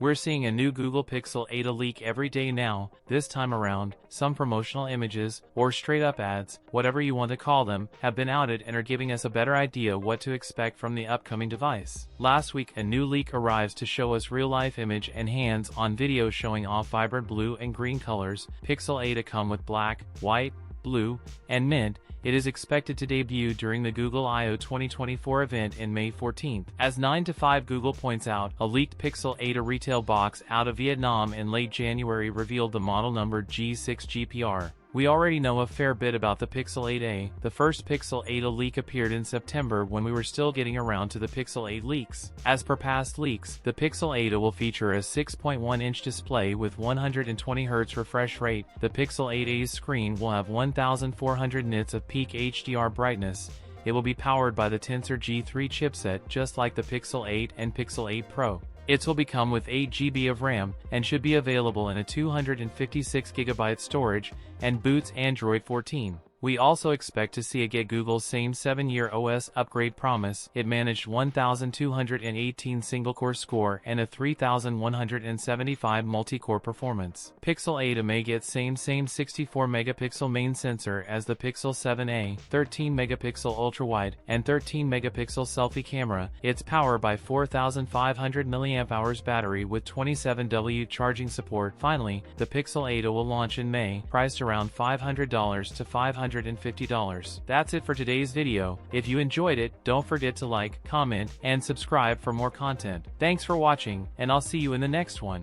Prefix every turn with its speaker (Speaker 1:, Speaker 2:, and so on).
Speaker 1: We're seeing a new Google Pixel 8 leak every day now. This time around, some promotional images, or straight-up ads, whatever you want to call them, have been outed and are giving us a better idea what to expect from the upcoming device. Last week, a new leak arrives to show us real-life image and hands-on video showing off vibrant blue and green colors. Pixel 8 to come with black, white, blue, and mint. It is expected to debut during the Google I/O 2024 event in May 14th. As 9to5 Google points out, a leaked Pixel 8 retail box out of Vietnam in late January revealed the model number G6GPR. We already know a fair bit about the Pixel 8a. The first Pixel 8a leak appeared in September when we were still getting around to the Pixel 8 leaks. As per past leaks, the Pixel 8a will feature a 6.1-inch display with 120Hz refresh rate. The Pixel 8a's screen will have 1400 nits of peak HDR brightness. It will be powered by the Tensor G3 chipset just like the Pixel 8 and Pixel 8 Pro. It will come with 8GB of RAM, and should be available in a 256GB storage, and boots Android 14. We also expect to see Google's same 7-year OS upgrade promise. It managed 1,218 single-core score and a 3,175 multi-core performance. Pixel 8 may get same 64-megapixel main sensor as the Pixel 7a, 13-megapixel ultra-wide, and 13-megapixel selfie camera. It's powered by 4,500 mAh battery with 27W charging support. Finally, the Pixel 8 will launch in May, priced around $500 to $550. That's it for today's video. If you enjoyed it, don't forget to like, comment, and subscribe for more content. Thanks for watching, and I'll see you in the next one.